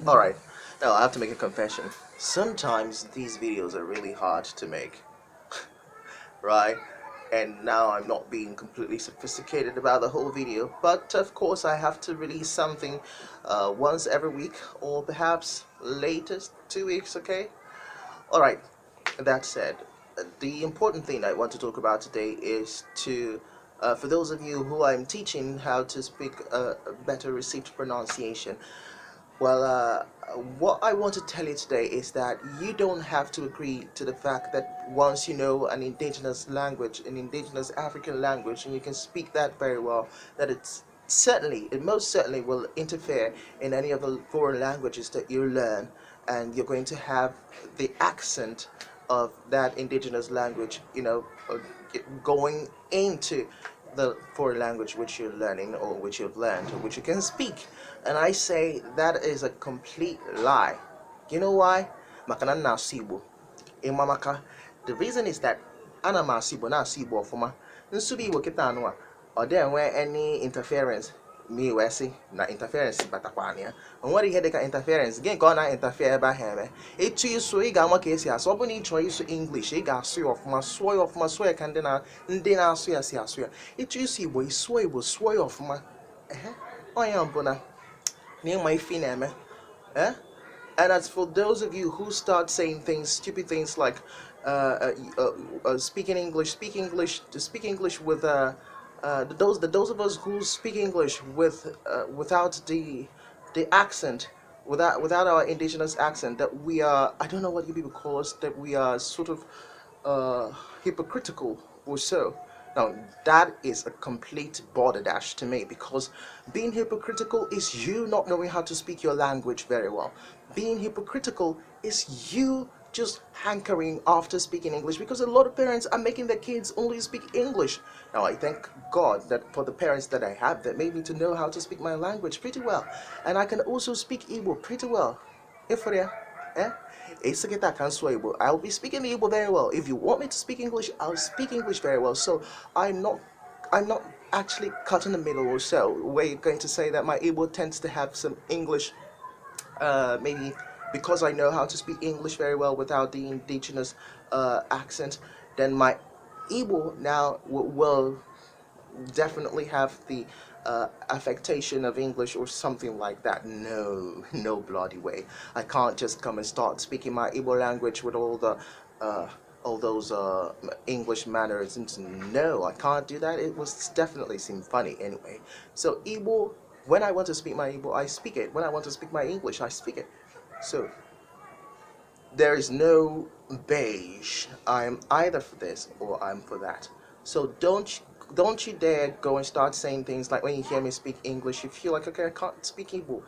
Alright, now I have to make a confession. Sometimes these videos are really hard to make, right? And now I'm not being completely sophisticated about the whole video, but of course I have to release something once every week, or perhaps latest 2 weeks, okay? Alright, that said, the important thing I want to talk about today is for those of you who I'm teaching how to speak a better received pronunciation. Well, what I want to tell you today is that you don't have to agree to the fact that once you know an indigenous language, an indigenous African language, and you can speak that very well, that it most certainly will interfere in any of the foreign languages that you learn, and you're going to have the accent of that indigenous language, going into the foreign language which you're learning or which you've learned or which you can speak. And I say that is a complete lie. You know why? Makana na sibo. Imamaka. The reason is that ana ma sibo na sibo foma. Nsubi wo kita anwa. Or there where any interference me wesi na interference batakwania. And what you hear interference again gonna interfere by him. It to you so you got make esi as open each use English. You got sway of my can then sway as sway. It you see boy sway of my I am bona near my finame. Eh? And as for those of you who start saying stupid things like speak English with those of us who speak English without the accent, without our indigenous accent, that we are, I don't know what you people call us, that we are sort of hypocritical or so. Now, that is a complete border dash to me, because being hypocritical is you not knowing how to speak your language very well. Being hypocritical is you just hankering after speaking English, because a lot of parents are making their kids only speak English. Now, I thank God that for the parents that I have that made me to know how to speak my language pretty well. And I can also speak Igbo pretty well. If I'll be speaking Igbo very well. If you want me to speak English, I'll speak English very well. So I'm not actually cut in the middle or so, where you're going to say that my Igbo tends to have some English, maybe because I know how to speak English very well without the indigenous accent, then my Igbo now will definitely have the affectation of English or something like that. No bloody way. I can't just come and start speaking my Igbo language with all those English manners. No, I can't do that. It will definitely seem funny anyway. So Igbo, when I want to speak my Igbo, I speak it. When I want to speak my English, I speak it. So there is no beige. I'm either for this or I'm for that. So don't you dare go and start saying things like, when you hear me speak English, you feel like, okay, I can't speak Igbo.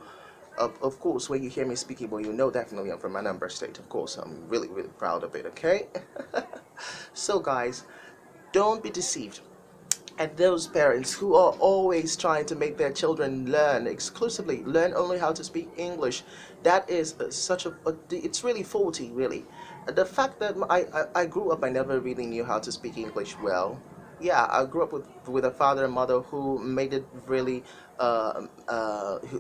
Of course, when you hear me speak Igbo, you know definitely I'm from Anambra State. Of course, I'm really proud of it, okay? So guys, don't be deceived. And those parents who are always trying to make their children learn only how to speak English, that is it's really faulty, really. The fact that I grew up, I never really knew how to speak English well. Yeah, I grew up with a father and mother who made it really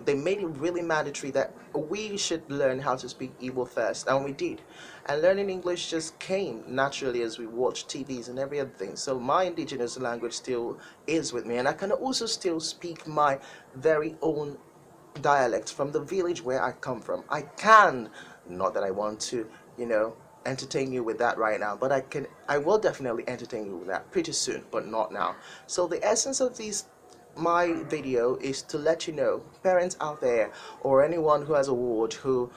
they made it really mandatory that we should learn how to speak Igbo first, and we did. And learning English just came naturally as we watched TVs and every other thing. So my indigenous language still is with me, and I can also still speak my very own dialect from the village where I come from. I can, not that I want to, entertain you with that right now, but I will definitely entertain you with that pretty soon, but not now. So the essence of my video is to let you know, parents out there, or anyone who has a ward who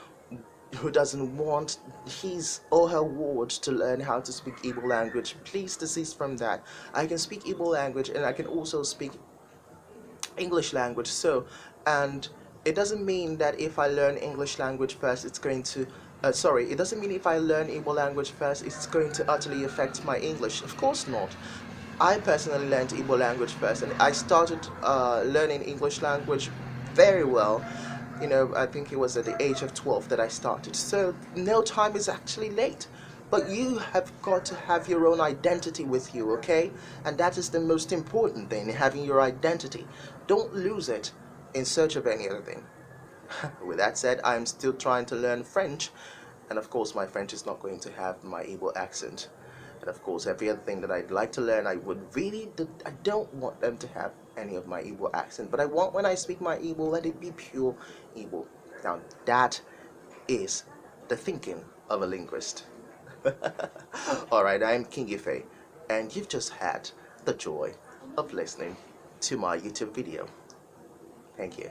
doesn't want his or her ward to learn how to speak Igbo language, please desist from that. I can speak Igbo language, and I can also speak English language. So, and it doesn't mean that if I learn English language first, it's going to it doesn't mean if I learn Igbo language first, it's going to utterly affect my English. Of course not. I personally learned Igbo language first, and I started learning English language very well. I think it was at the age of 12 that I started. So no time is actually late. But you have got to have your own identity with you, okay? And that is the most important thing, having your identity. Don't lose it in search of any other thing. With that said, I'm still trying to learn French, and of course my French is not going to have my Igbo accent. And of course every other thing that I'd like to learn, I would really, I don't want them to have any of my Igbo accent, but I want when I speak my Igbo, let it be pure Igbo. Now that is the thinking of a linguist. Alright, I'm King Ife, and you've just had the joy of listening to my YouTube video. Thank you.